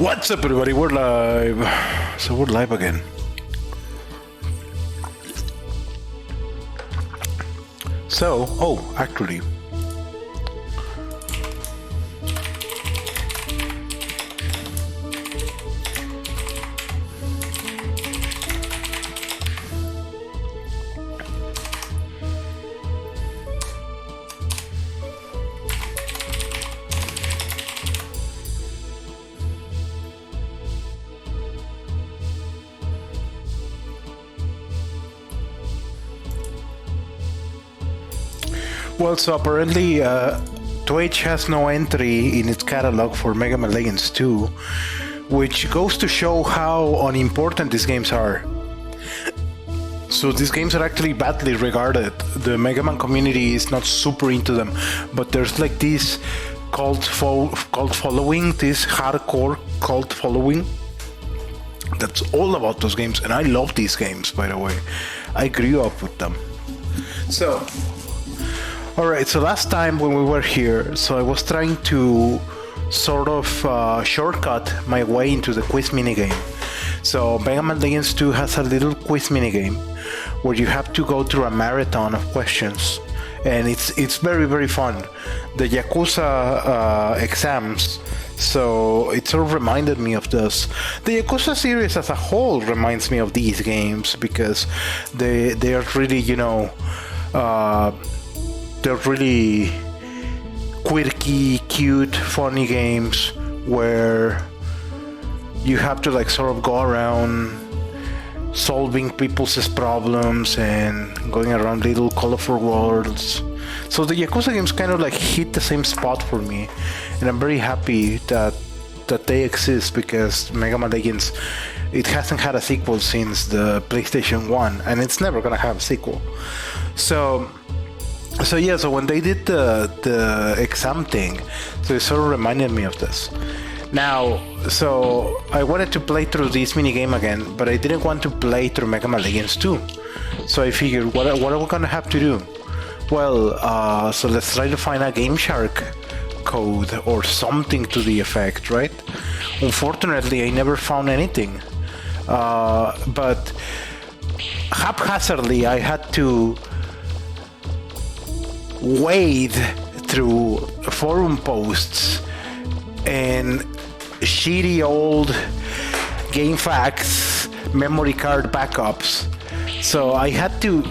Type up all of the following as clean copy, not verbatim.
What's up, everybody? We're live. So we're live again. So, actually, well, so apparently, Twitch has no entry in its catalog for Mega Man Legends 2, which goes to show how unimportant these games are. So these games are actually badly regarded. The Mega Man community is not super into them, but there's like this cult following, this hardcore cult following that's all about those games, and I love these games, by the way. I grew up with them. So, alright, so last time when we were here, so I was trying to sort of shortcut my way into the quiz minigame. So Mega Man Legends 2 has a little quiz minigame where you have to go through a marathon of questions, and it's very, very fun. The Yakuza exams, so it sort of reminded me of this. The Yakuza series as a whole reminds me of these games because they are really, you know, they're really quirky, cute, funny games where you have to like sort of go around solving people's problems and going around little colorful worlds. So the Yakuza games kind of like hit the same spot for me, and I'm very happy that they exist because Mega Man Legends, it hasn't had a sequel since the PlayStation 1, and it's never gonna have a sequel. So yeah, so when they did the exam thing, so it sort of reminded me of this. Now, so I wanted to play through this minigame again, but I didn't want to play through Mega Man Legends 2. So I figured, what are we gonna have to do? Well, so let's try to find a Game Shark code or something to the effect, right? Unfortunately, I never found anything. But haphazardly, I had to wade through forum posts and shitty old GameFAQs memory card backups. So I had to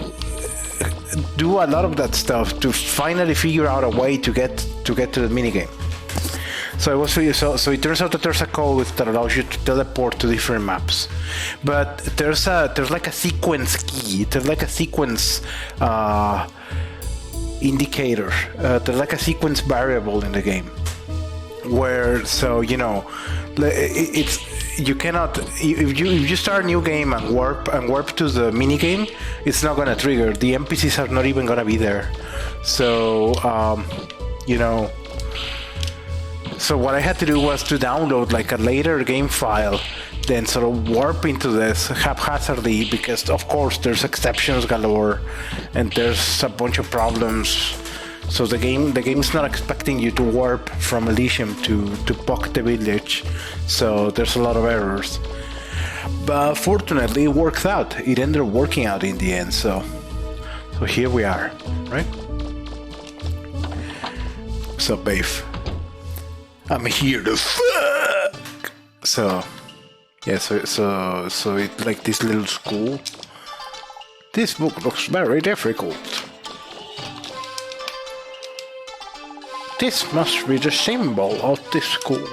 do a lot of that stuff to finally figure out a way to get to the minigame. So it turns out that there's a code that allows you to teleport to different maps, but there's like a sequence key. There's like a sequence indicator. There's like a sequence variable in the game where, so you know, it's you cannot, if you start a new game and warp to the mini game, it's not gonna trigger. The NPCs are not even gonna be there. So you know, so what I had to do was to download like a later game file, then sort of warp into this haphazardly, because of course there's exceptions galore and there's a bunch of problems. So the game is not expecting you to warp from Elysium to Puck the village, so there's a lot of errors. But fortunately it worked out. It ended up working out in the end, so here we are, right? So babe, I'm here to fuck. So yeah, so it's like this little school. This book looks very difficult. This must be the symbol of this school.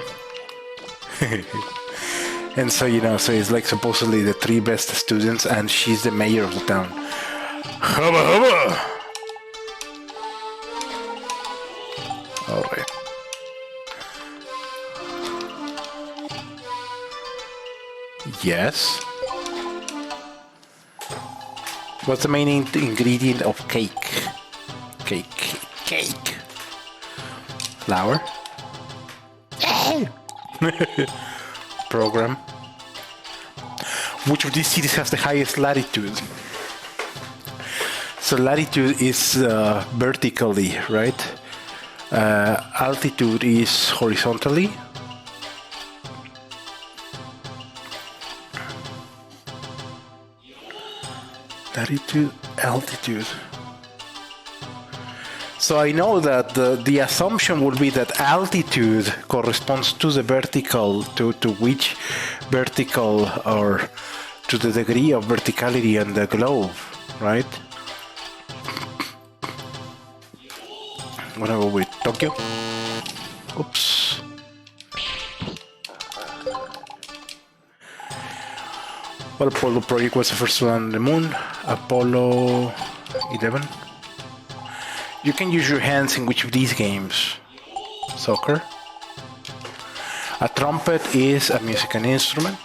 And so, you know, so it's like supposedly the 3 best students, and she's the mayor of the town. Hubba hubba! Alright. Yes? What's the main ingredient of cake? Cake. Flour. Program. Which of these cities has the highest latitude? So latitude is vertically, right? Altitude is horizontally. Latitude, altitude. So I know that the assumption would be that altitude corresponds to the vertical, to which vertical, or to the degree of verticality on the globe, right? I'm gonna go with Tokyo. Oops. Well, Apollo project was the first one on the moon. Apollo 11. You can use your hands in which of these games? Soccer. A trumpet is a musical instrument.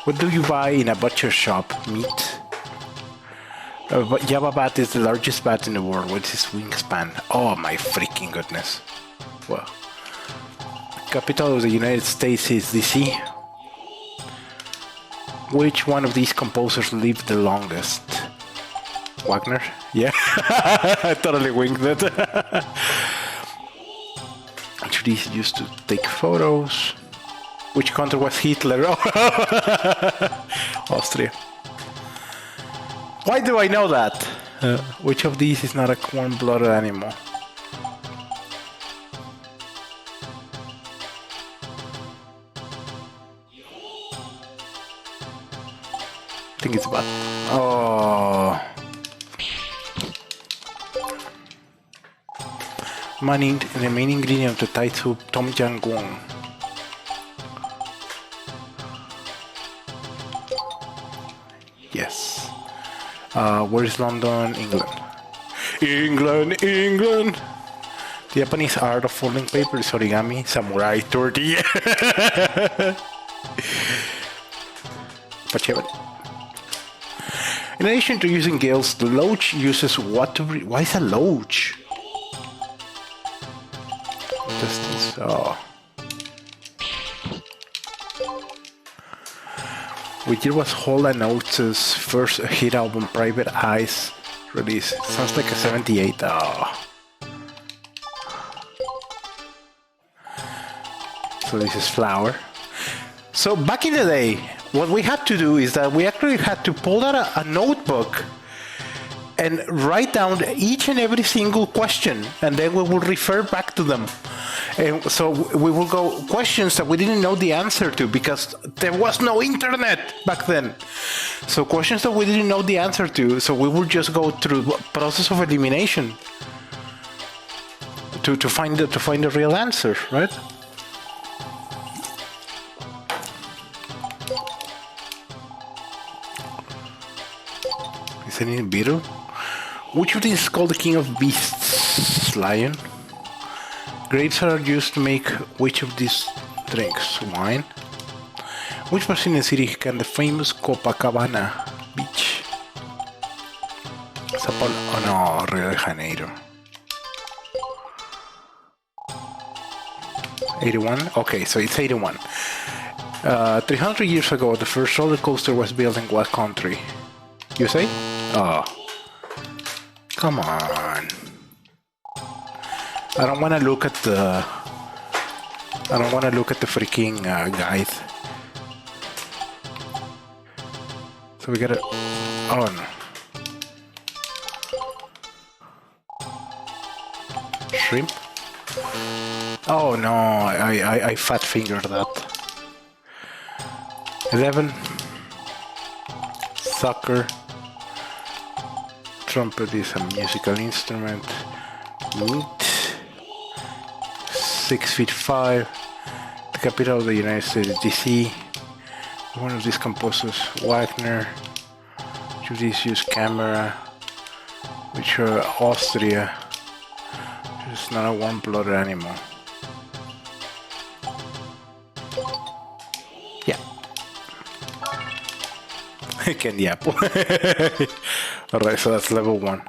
What do you buy in a butcher shop? Meat. Java bat is the largest bat in the world. What's its wingspan? Oh my freaking goodness. Well, capital of the United States is DC. Which one of these composers lived the longest? Wagner? Yeah, I totally winged it. Which of these used to take photos? Which country was Hitler? Austria. Why do I know that? Which of these is not a warm-blooded animal? I think it's bad. Oh. The main ingredient of the Thai soup, Tom Yam Goong. Yes. Where is London, England? England! The Japanese art of folding paper is origami, samurai, tortilla. Pachévere. In addition to using gills, the loach uses what to why is a loach? Distance. Oh. Which year was Hall & Oates' first hit album, Private Eyes, released? Sounds like a 78. Oh. So this is Flower. So back in the day, what we had to do is that we actually had to pull out a notebook and write down each and every single question, and then we will refer back to them. And so we will go questions that we didn't know the answer to because there was no internet back then. So questions that we didn't know the answer to, so we will just go through the process of elimination to find the real answer, right? Is any beetle? Which of these is called the king of beasts? Lion. Grapes are used to make which of these drinks? Wine. Which Brazilian city can the famous Copacabana beach? Sao Paulo. Oh no, Rio de Janeiro. 81? Okay, so it's 81. 300 years ago, the first roller coaster was built in what country? USA? Oh. Come on. I don't want to look at the freaking guide. So we gotta. Oh no. Shrimp. Oh no! I fat fingered that. 11. Soccer. Trumpet is a musical instrument. Meat. 6'5". The capital of the United States is DC. One of these composers, Wagner. Should these use camera? Which are Austria. It's not a warm-blooded animal. Yeah. Candy apple. Alright, so that's level 1.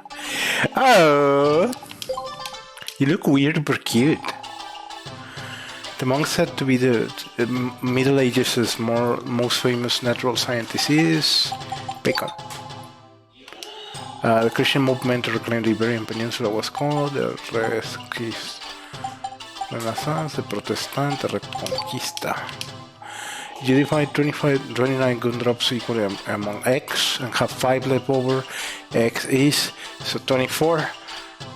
Oh! You look weird but cute. The monk said to be the Middle Ages' most famous natural scientist is Bacon. The Christian movement to reclaim the Iberian Peninsula was called the Renaissance, the Protestant Reconquista. You divide 29 gumdrops equally among X and have 5 left over. X is, so 24.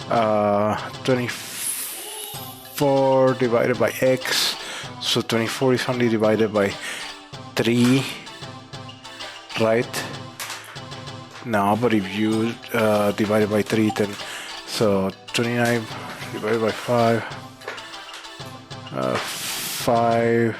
24 divided by X. So 24 is only divided by 3, right? No, but if you divide it by 3, then so 29 divided by 5, 5.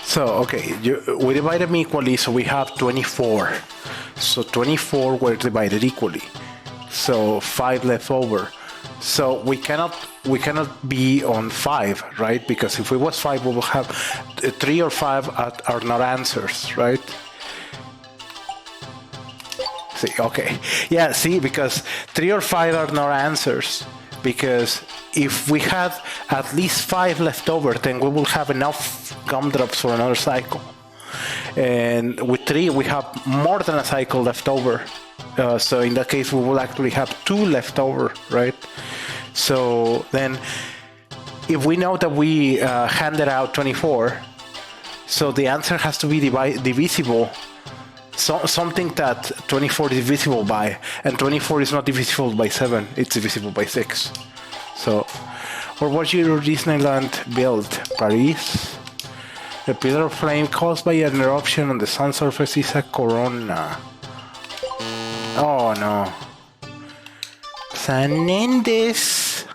So okay, we divided them equally, so we have 24. So 24 were divided equally. So 5 left over. So we cannot be on 5, right? Because if it was 5, we will have 3 or 5 are not answers, right? See, okay, yeah, see, because 3 or 5 are not answers. Because if we had at least 5 left over, then we will have enough gumdrops for another cycle. And with 3, we have more than a cycle left over. So in that case, we will actually have 2 left over, right? So then, if we know that we handed out 24, so the answer has to be divisible. So, something that 24 is divisible by, and 24 is not divisible by 7, it's divisible by 6. So, what was your Disneyland build? Paris? The pillar of flame caused by an eruption on the sun's surface is a corona. Oh no. San Mendes.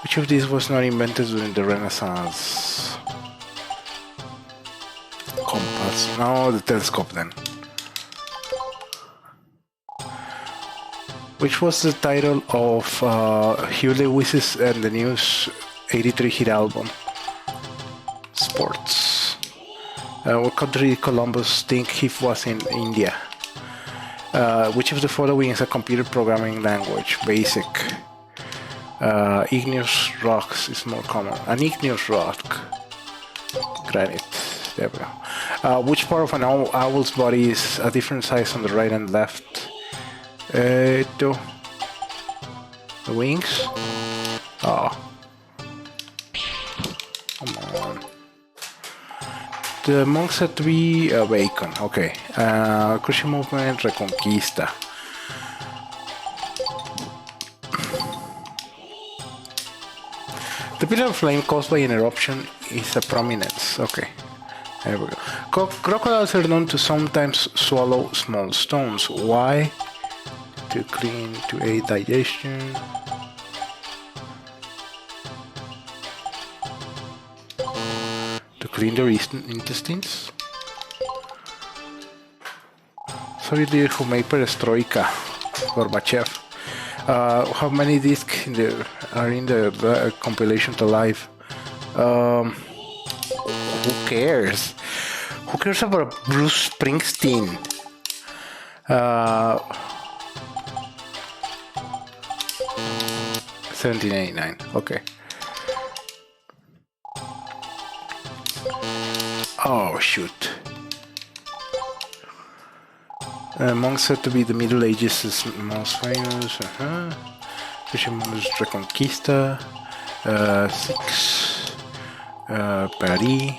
Which of these was not invented during the Renaissance? Compass. No, the telescope then. Which was the title of Hugh Lewis's and the News 83 hit album? Sports. What country did Columbus think he was in? India. Which of the following is a computer programming language? Basic. Igneous rocks is more common. An igneous rock. Granite. There we go. Which part of an owl's body is a different size on the right and left? The wings? Oh. Come on. The monks had to be bacon. Okay. Christian movement, Reconquista. The pillar of flame caused by an eruption is a prominence. Okay. There we go. Crocodiles are known to sometimes swallow small stones. Why? To aid digestion. To clean their intestines. Soviet leader who made perestroika, Gorbachev. How many discs are in the compilation to live? Who cares? Who cares about Bruce Springsteen? 1789. Okay. Oh shoot. Monks said to be the Middle Ages is most famous. Christian movement Reconquista. 6. Paris.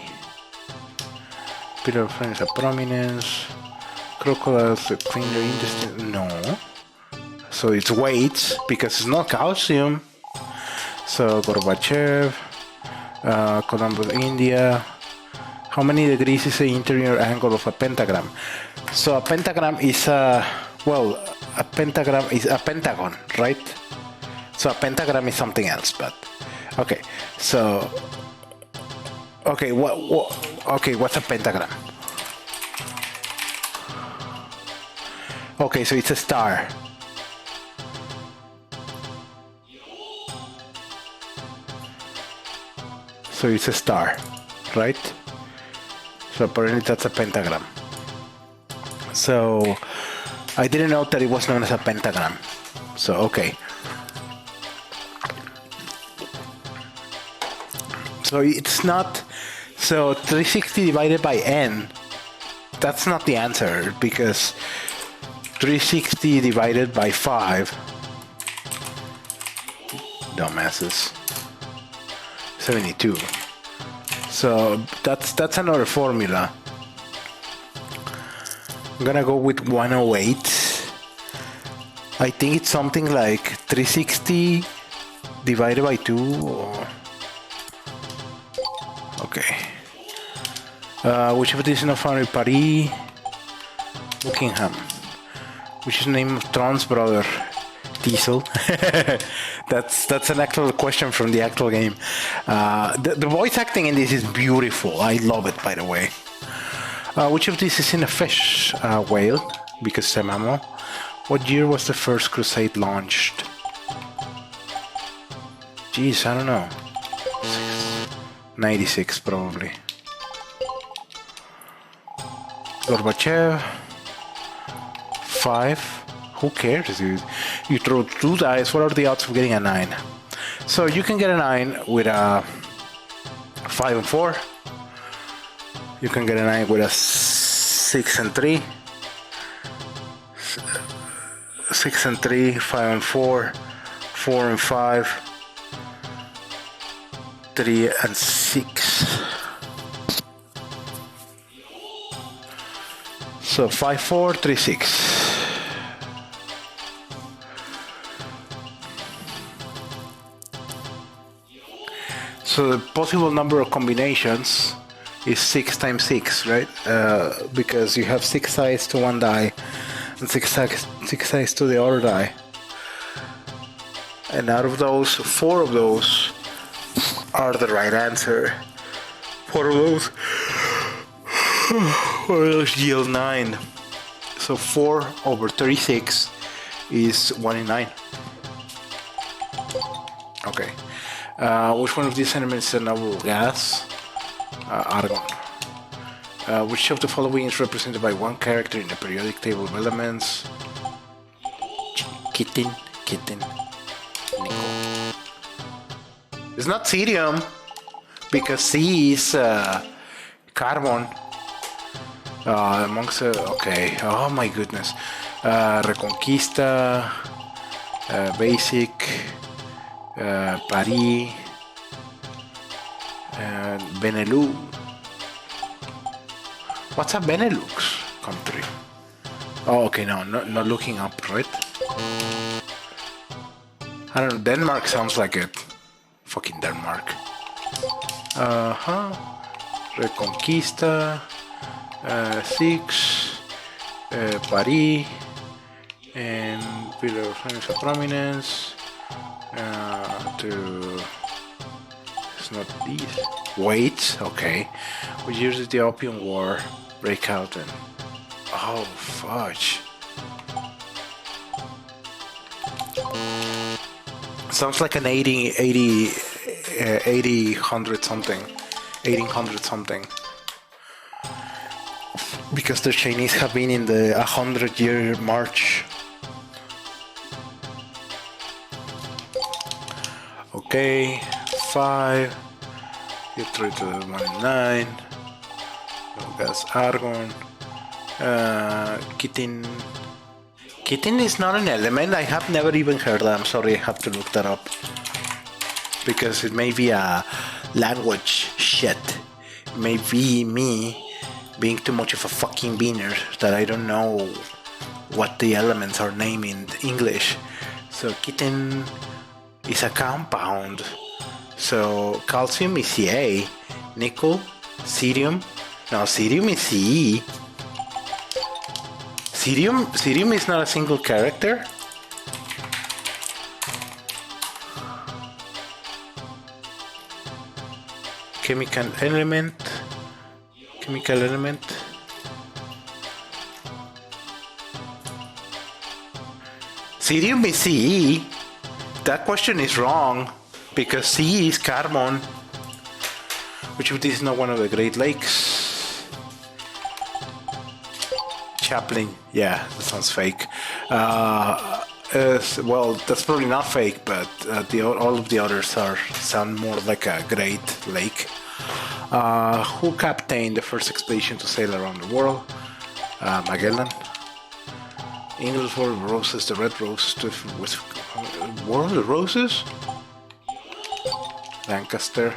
Pillar of Flame is a prominence. Crocodiles clean their intestines. No. So it's weights because it's not calcium. So Gorbachev. Columbus, India. How many degrees is the interior angle of a pentagram? So a pentagram is a pentagram is a pentagon, right? So a pentagram is something else, but okay. So okay, what's a pentagram? Okay, so it's a star. So it's a star, right? So apparently that's a pentagram. So I didn't know that it was known as a pentagram. So okay. So it's not. So 360 divided by n. That's not the answer because 360 divided by 5. Dumbasses. 72. So that's another formula. I'm gonna go with 108. I think it's something like 360 divided by 2 or... Okay. Which of these is not found in Paris? Buckingham. Which is the name of Tron's brother? Diesel. That's an actual question from the actual game. The voice acting in this is beautiful. I love it, by the way. Which of these is in a fish? Whale, because it's a mammal. What year was the first Crusade launched? Jeez, I don't know. 96 probably. Gorbachev. 5. Who cares, dude? You throw 2 dice. What are the odds of getting a 9? So you can get a 9 with a 5 and 4. You can get a 9 with a 6 and 3. 6 and 3, 5 and 4, 4 and 5, 3 and 6. So 5, 4, 3, 6. So the possible number of combinations is 6 times 6, right? Because you have 6 sides to one die and 6 sides to the other die. And out of those, 4 of those are the right answer. 4 of those yield 9. So 4 over 36 is 1 in 9. Okay. Which one of these elements is a noble gas? Argon. Which of the following is represented by one character in the periodic table of elements? Kitten, nickel. It's not cerium, because C is carbon. Amongst okay. Oh my goodness. Reconquista, basic. Paris, Benelux. What's a Benelux country? Oh, okay, no, not looking up, right? I don't know, Denmark sounds like it. Fucking Denmark. Reconquista, 6, Paris, and Pillar of Financial Prominence. It's not these. Wait, okay. Which years did the Opium War break out in? Oh, fudge. Sounds like an 1800 something. 1800 something. Because the Chinese have been in the 100-year march. Okay, 5. You throw it to the 1 in 9. No gas, argon. Kitten. Kitten is not an element. I have never even heard that. I'm sorry, I have to look that up. Because it may be a language shit. It may be me being too much of a fucking beaner that I don't know what the elements are named in English. So kitten is a compound. So calcium is Ca, nickel, cerium. No, cerium is Ce. Cerium is not a single character. Chemical element. Cerium is Ce. That question is wrong because C is carbon, which is not one of the Great Lakes. Chaplin, yeah, that sounds fake. Well, that's probably not fake, but all of the others sound more like a Great Lake. Who captained the first expedition to sail around the world? Magellan. England for roses, the red rose with War of the Roses. Lancaster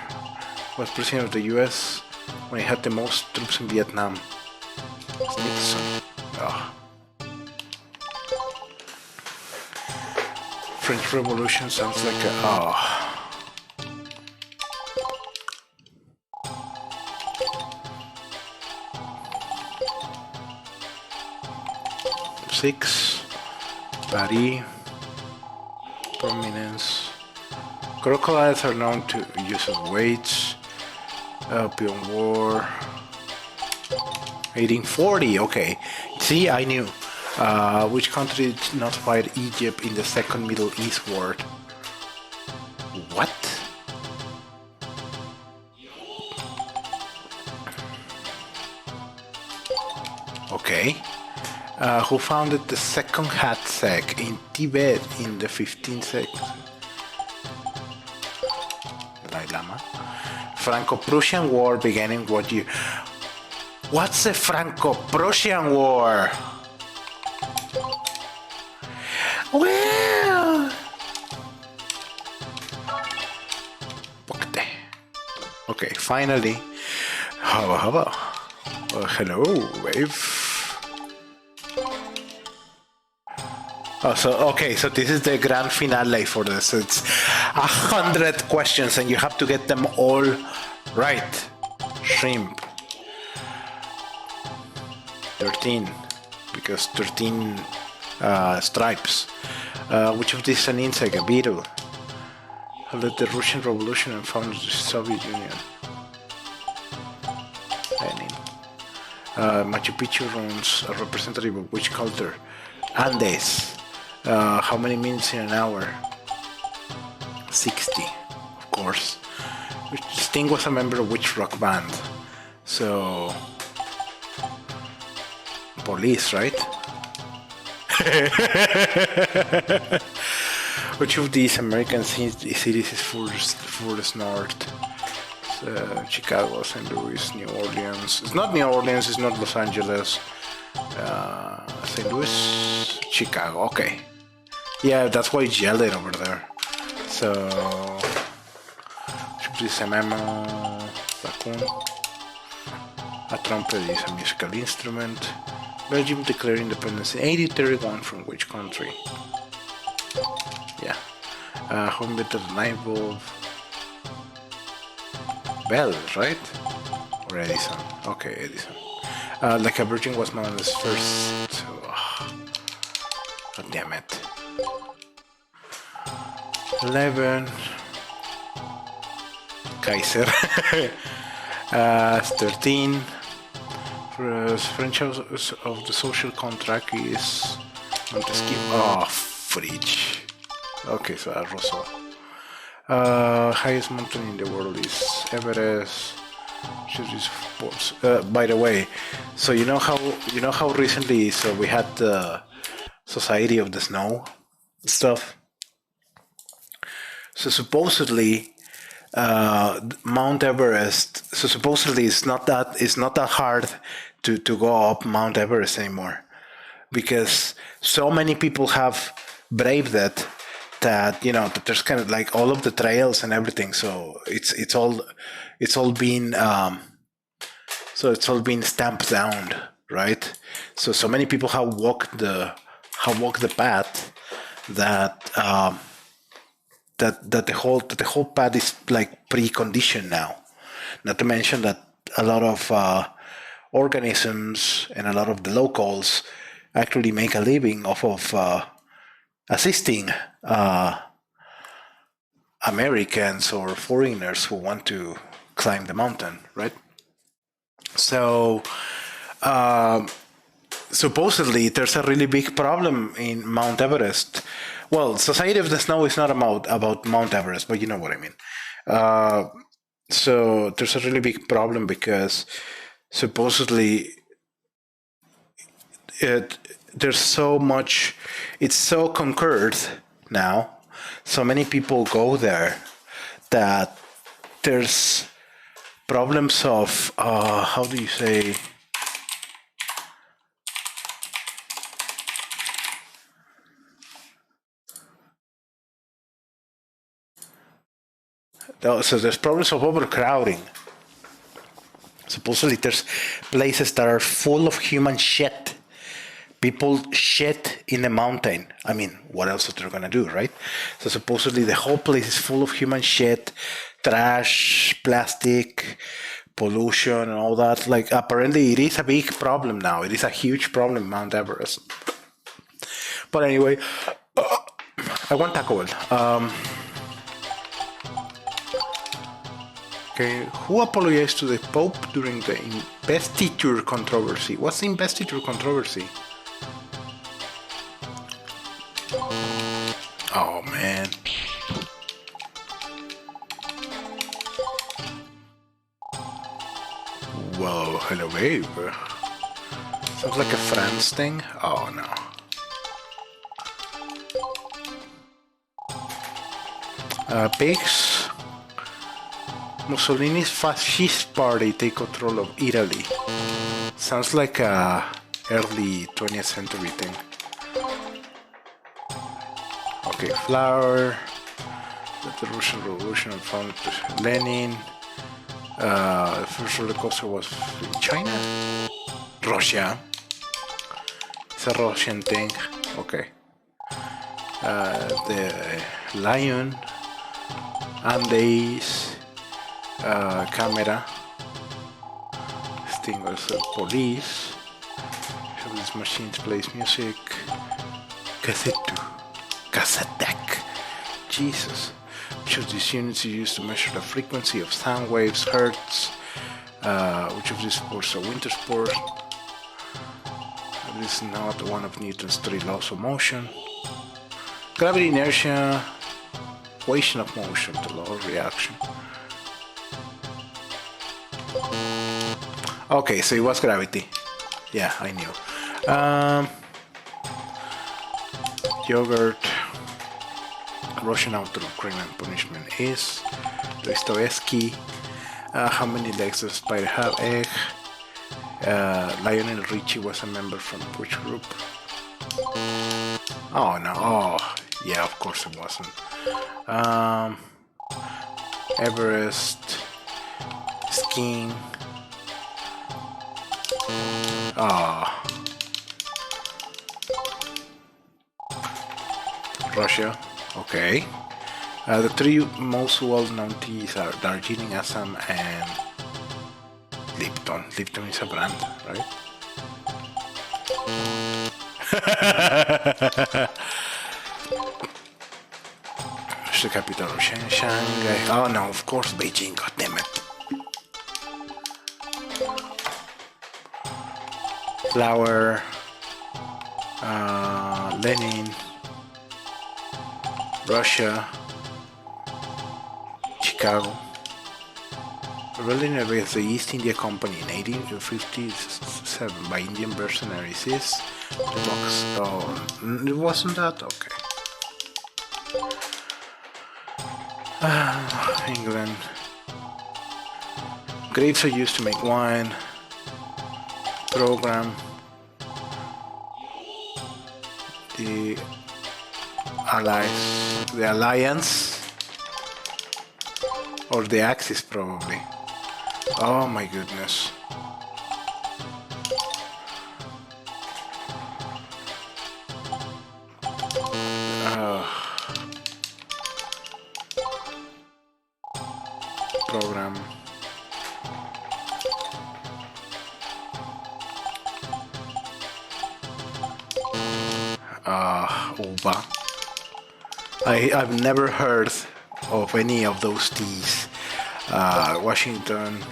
was president of the U.S. when he had the most troops in Vietnam. It's Nixon. Oh. French Revolution sounds like a... Oh. Six. Paris. Prominence. Crocodiles are known to use of weights. Opium War. 1840, okay. See, I knew. Which country did not fight Egypt in the Second Middle East War? What? Okay. Who founded the Second Hat sect in Tibet in the 15th century? Dalai Lama. Franco-Prussian War began in what year? What's the Franco-Prussian War? Well, okay, finally. Hello, wave. Oh, so this is the grand finale for this. It's 100 questions and you have to get them all right. Shrimp. 13, because 13 stripes. Which of these is an insect? A beetle. Who led the Russian Revolution and founded the Soviet Union? Lenin. Machu Picchu runs a representative of which culture? Andes. How many minutes in an hour? 60, of course. Sting was a member of which rock band? So... Police, right? Which of these American cities is furthest north? Chicago, St. Louis, New Orleans. It's not New Orleans, it's not Los Angeles. St. Louis, Chicago, okay. Yeah, that's why it's yellow over there. So, this MML, raccoon. A trumpet is a musical instrument. Belgium declared independence in 1831 from which country? Yeah. Who invented the light bulb? Bell, right? Or Edison? Okay, Edison. Like a Virgin was Madeleine's first... Oh, God damn it. 11. Kaiser. 13. French of the social contract is Montesquieu. Oh, fridge. Okay, so Rousseau. Highest mountain in the world is Everest. By the way, so you know how recently we had the Society of the Snow stuff. So supposedly Mount Everest. So supposedly it's not that hard to go up Mount Everest anymore, because so many people have braved it that that there's kind of like all of the trails and everything. So it's all been stamped down, right? So many people have walked the path that that the whole path is like preconditioned now. Not to mention that a lot of organisms and a lot of the locals actually make a living off of assisting Americans or foreigners who want to climb the mountain, right? So supposedly there's a really big problem in Mount Everest. Well, Society of the Snow is not about Mount Everest, but you know what I mean. So there's a really big problem because supposedly there's so much, it's so conquered now, so many people go there that there's problems of how do you say, So there's problems of overcrowding. Supposedly there's places that are full of human shit. People shit in the mountain. I mean, what else are they gonna do, right? So supposedly the whole place is full of human shit, trash, plastic, pollution, and all that. Like, apparently it is a big problem now. It is a huge problem, Mount Everest. But anyway, I want Taco Bell. Okay, who apologized to the Pope during the investiture controversy? What's the investiture controversy? Oh man. Whoa, hello babe. Sounds like a France thing. Oh no. Pigs. Mussolini's fascist party take control of Italy. Sounds like a early 20th century thing. Okay, flour. The Russian Revolution founded Lenin. The first roller coaster was in China? Russia. It's a Russian thing. Okay. The lion. Andes. Camera. This thing was police. So these machines plays music. Cassette deck. Jesus. Which of these units is used to measure the frequency of sound waves, hertz? Which of these sports are winter sports? This is not one of Newton's 3 laws of motion. Gravity, inertia, equation of motion, the law of reaction. Okay, so it was gravity. Yeah, I knew. Yogurt. Russian author of Crime and Punishment is Dostoevsky. How many legs does a spider have? Egg. Lionel Richie was a member from which group? Oh no, oh yeah, of course it wasn't. Everest. Skiing. Russia. Okay. The 3 most well-known teas are Darjeeling, Assam, and Lipton. Lipton is a brand, right? What's the capital of Shanghai? Oh no, of course Beijing, goddammit. Flower. Lenin. Russia, Chicago. Rebellion against the East India Company in 1857 by Indian mercenaries is the box. Oh, it wasn't that? Okay. England. Grapes are used to make wine. Program. The Alliance, or the Axis probably. Oh my goodness. Program. Uva. I've never heard of any of those teas. Washington,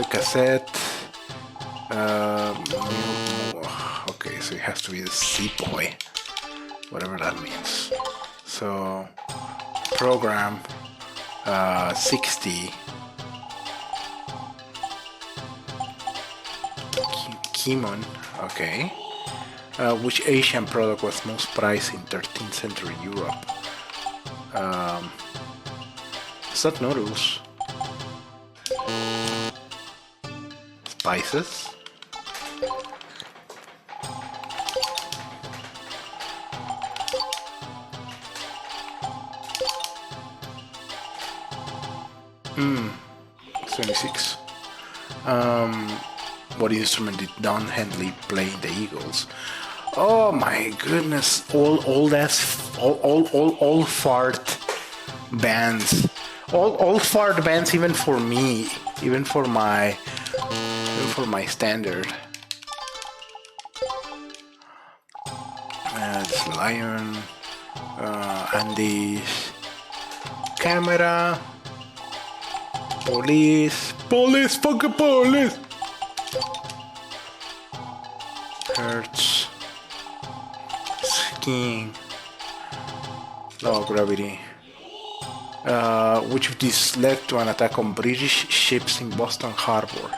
cassette. Okay, so it has to be the sea boy, whatever that means. So, program 60. Kimon, okay. Which Asian product was most prized in 13th century Europe? Is that noodles? Spices? 26. What instrument did Don Henley play in the Eagles? Oh my goodness! All fart bands, all fart bands, even for me, even for my standard. It's Lion, Andy's camera, police, fucking police. Hertz, skiing, low gravity. Which of these led to an attack on British ships in Boston Harbor?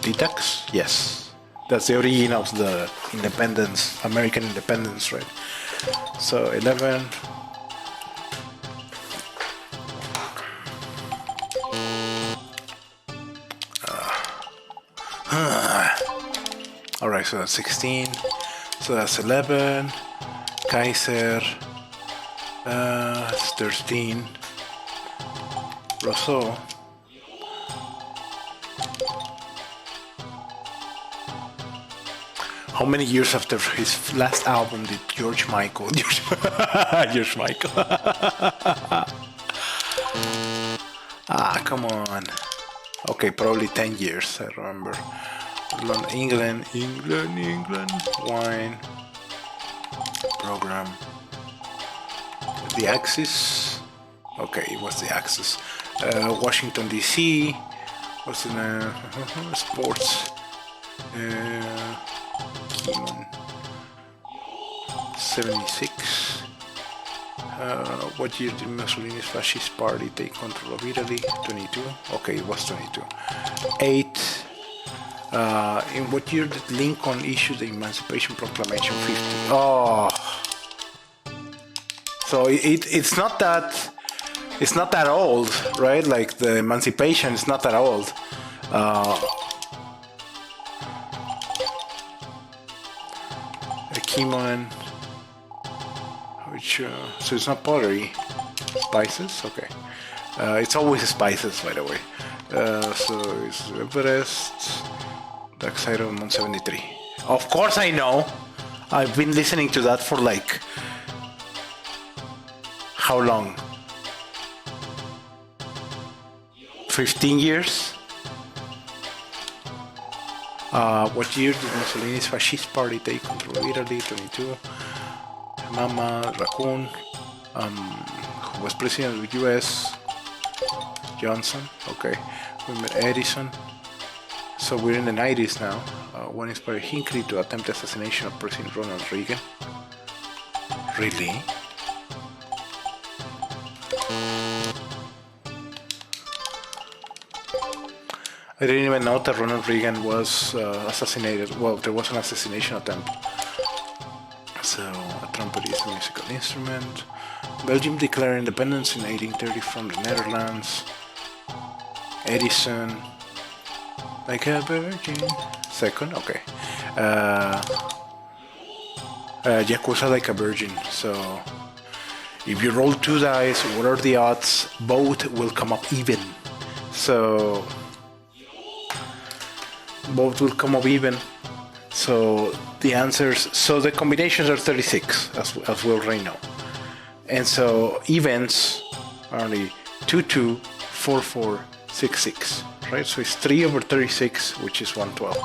Ditax? Yes. That's the origin of the independence, American independence, right? So 11. Alright, so that's 16. So that's 11. Kaiser. It's 13. Rousseau. How many years after his last album did George Michael? George Michael. Come on. Okay, probably 10 years, I remember. England. Wine. Program. The Axis. Okay, it was the Axis. Washington, D.C. What's in sports? Keenan. 76. What year did Mussolini's fascist party take control of Italy? 22. Okay, it was 22. 8. In what year did Lincoln issue the Emancipation Proclamation? 50. Oh. So it's not that old, right? Like the Emancipation is not that old. Kimon, which so it's not pottery, spices. Okay, it's always spices, by the way. So it's Everest, Dark Side of Moon 73. Of course I know. I've been listening to that for like how long? 15 years? What year did Mussolini's fascist party take control of Italy? 22. Mama, Raccoon. Who was president of the US? Johnson. Okay. We met Edison. So we're in the 90s now. What inspired Hinckley to attempt the assassination of President Ronald Reagan? Really? I didn't even know that Ronald Reagan was assassinated. Well, there was an assassination attempt. So, a trumpet is a musical instrument. Belgium declared independence in 1830 from the Netherlands. Edison, like a virgin. Second, okay. Yakuza, like a virgin. So, if you roll 2 dice, what are the odds? Both will come up even. So, both will come up even. So the answers, so the combinations are 36, as we already know. And so events are only 2, 2, 4, 4, 6, 6, right? So it's 3 over 36, which is 112.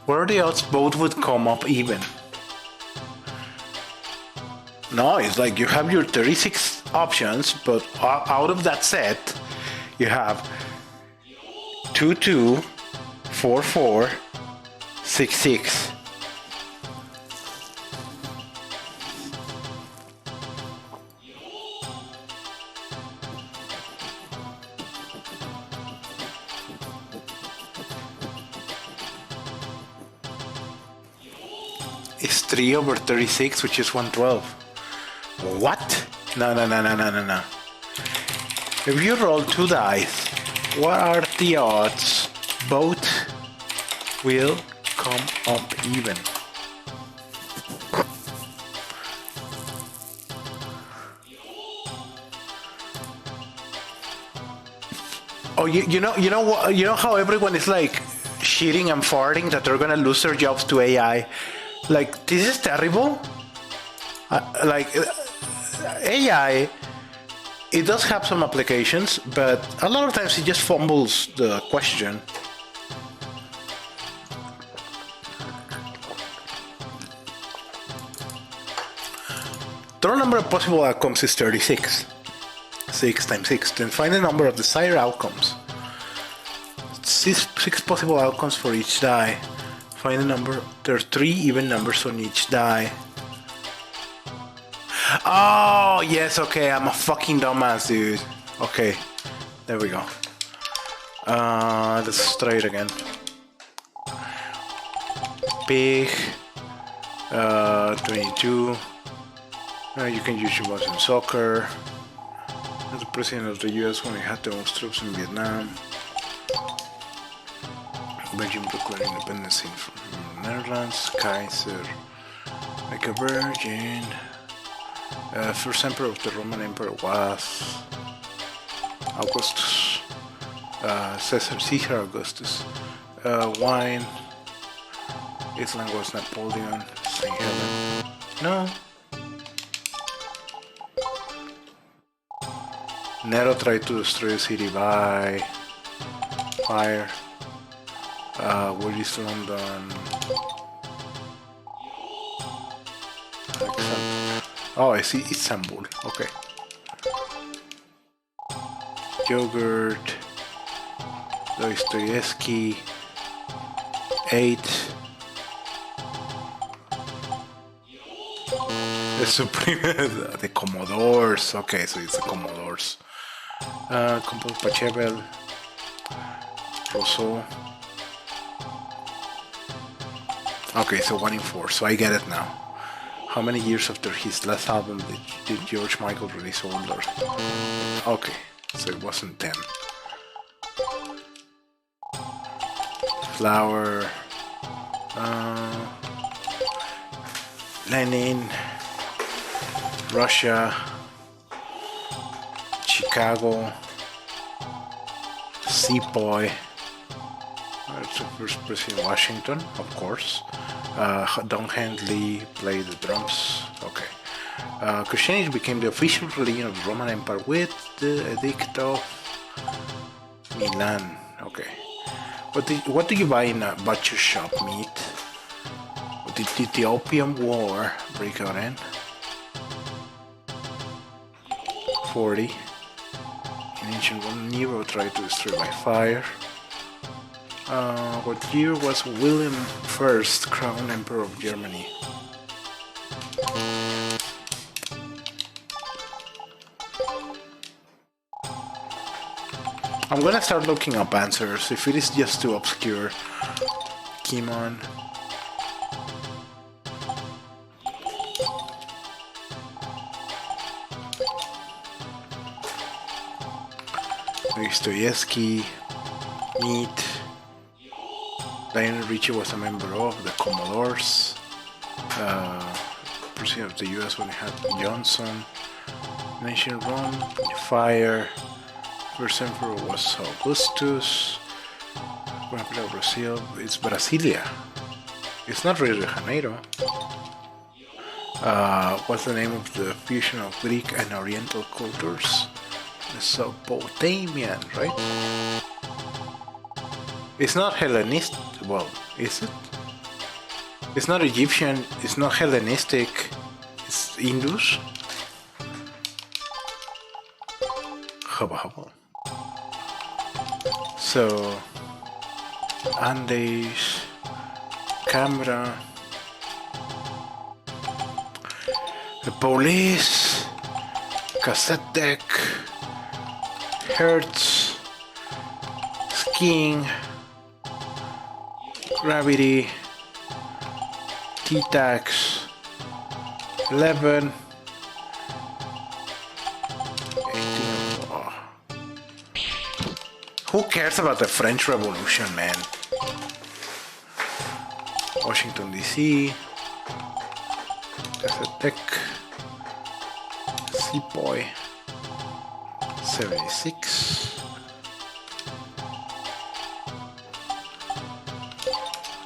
What are the odds both would come up even? No, it's like you have your 36 options, but out of that set, you have 2, 2, 4, 4, 6, 6. It's 3 over 36, which is 112. What? No. If you roll 2 dice, what are the odds both will come up even. Oh, you know what? You know how everyone is like shitting and farting that they're gonna lose their jobs to AI. Like, this is terrible. AI, it does have some applications, but a lot of times it just fumbles the question. The number of possible outcomes is 36. 6 times 6. Then find the number of desired outcomes. Six possible outcomes for each die. Find the number. There are 3 even numbers on each die. Oh, yes, okay. I'm a fucking dumbass, dude. Okay. There we go. Let's try it again. Pig. 22. You can use your mouse in soccer. The president of the US when he had the most troops in Vietnam. Belgium declared independence from the Netherlands. Kaiser, like a virgin. First emperor of the Roman Empire was Augustus. Caesar Augustus. Wine. Islam was Napoleon. St. Helena. No. Nero tried to destroy the city by fire. Where is London? Oh, I see Istanbul. Okay. Yogurt. Dostoevsky. 8. The Supreme. The Commodores. Okay, so it's the Commodores. Composed by Chevel. Rousseau. Okay, so 1 in 4, so I get it now. How many years after his last album did George Michael release Older? Okay, so it wasn't 10. Flower. Lenin. Russia. Chicago. Seaboy. That's the first president Washington, of course. Don Henley played the drums. Okay. Christianity became the official religion of the Roman Empire with the Edict of Milan. Okay. What do you buy in a butcher shop? Meat. Did the Opium War break out in? 40. In ancient Rome, Nero tried to destroy by fire. What year was William I crowned Emperor of Germany? I'm gonna start looking up answers. If it is just too obscure, Kimon. Dostoevsky, Meat. Lionel Richie was a member of the Commodores. President of the US when he had Johnson. Ancient Rome, fire. First emperor was Augustus. Capital of Brazil, it's Brasilia. It's not Rio de Janeiro. What's the name of the fusion of Greek and Oriental cultures? Mesopotamian, right? It's not Hellenistic. Well, is it? It's not Egyptian. It's not Hellenistic. It's Indus. Hubba. So, Andes, camera, the police, cassette deck, hertz, skiing, gravity, T-tax, 11, 18. Who cares about the French Revolution, man? Washington, D.C. Tech. Seaboy. 76.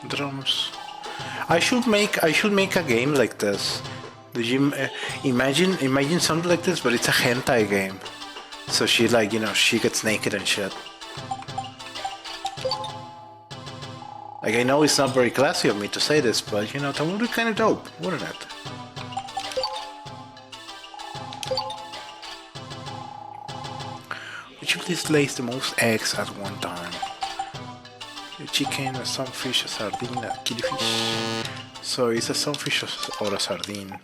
Drums. I should make a game like this. Did you imagine something like this, but it's a hentai game. So she like, she gets naked and shit. Like, I know it's not very classy of me to say this, but that would be kind of dope, wouldn't it? Which of these lays the most eggs at one time? A chicken, a sunfish, a sardine, a killifish. So it's a sunfish or a sardine.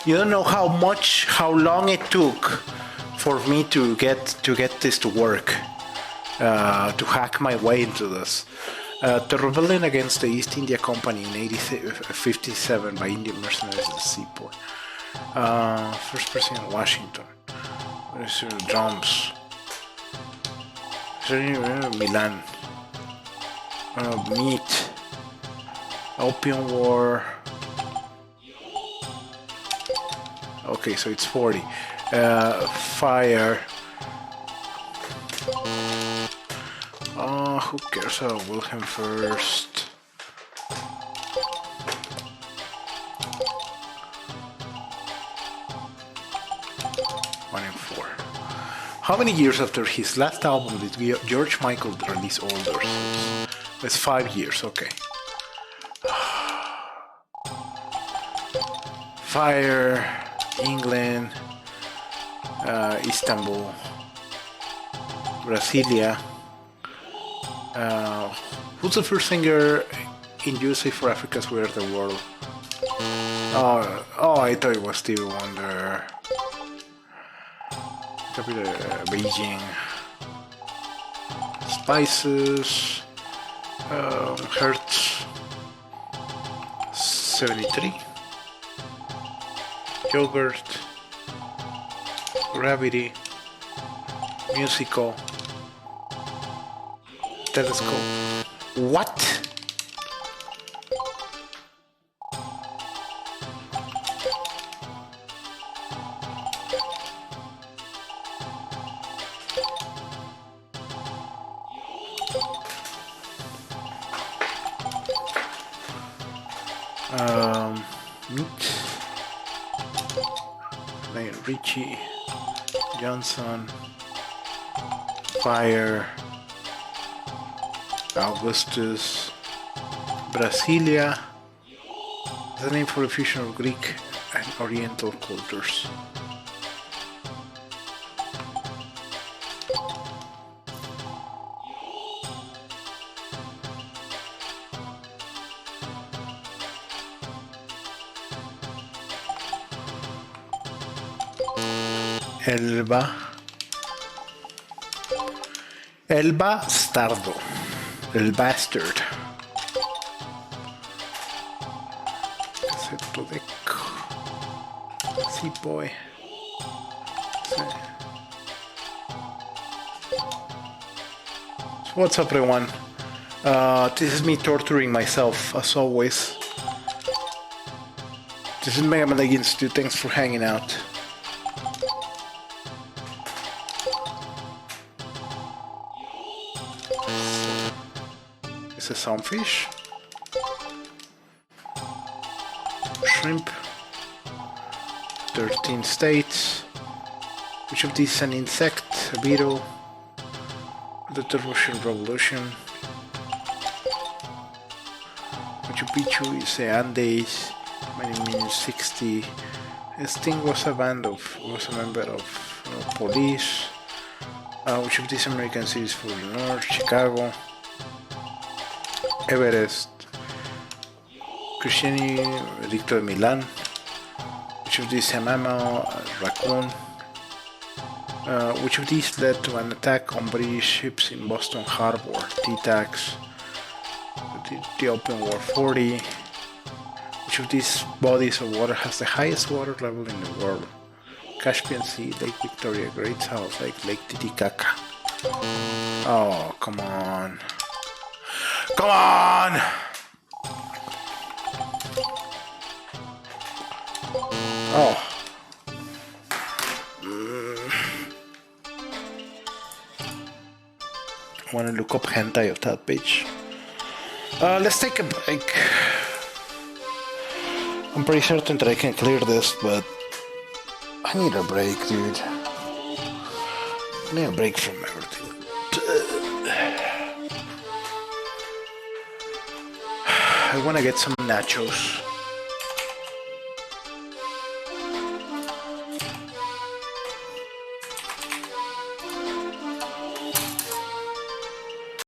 You don't know how long it took for me to get this to work, to hack my way into this. The rebellion against the East India Company in 1857 by Indian mercenaries at the seaport. First President Washington. Drums. Milan. Meat. Opium War. Okay, so it's 40. Fire. Who cares? Wilhelm first. One and four. How many years after his last album did George Michael release Older? It's 5 years. Okay. Fire. England, Istanbul, Brasilia. Who's the first singer in USA for Africa's We Are the World? Oh, I thought it was Stevie Wonder. Beijing. Spices. Hertz. 73. Yogurt, gravity, musical, telescope. What? Meat. Richie, Johnson, Fire, Augustus, Brasilia, the name for a fusion of Greek and Oriental cultures. El bastardo. El bastard. Cassette deck. Seaboy. So what's up, everyone? This is me torturing myself, as always. This is Mega Man Legends 2. Thanks for hanging out. It's a sunfish, shrimp, 13 states. Which of these is an insect, a beetle? The Russian Revolution. Machu Picchu is the Andes, many minutes 60. Sting was a member of police. Which of these American cities for the North? Chicago. Everest, Cristiani, Edicto de Milan. Which of these MML, raccoon? Which of these led to an attack on British ships in Boston Harbor? T-Tax. the open war 40. Which of these bodies of water has the highest water level in the world? Caspian Sea, Lake Victoria, Great South Lake Titicaca. Oh, come on. Come on! Oh. I want to look up hentai of that page. Let's take a break. I'm pretty certain that I can clear this, but I need a break, dude. I need a break from everything. I want to get some nachos.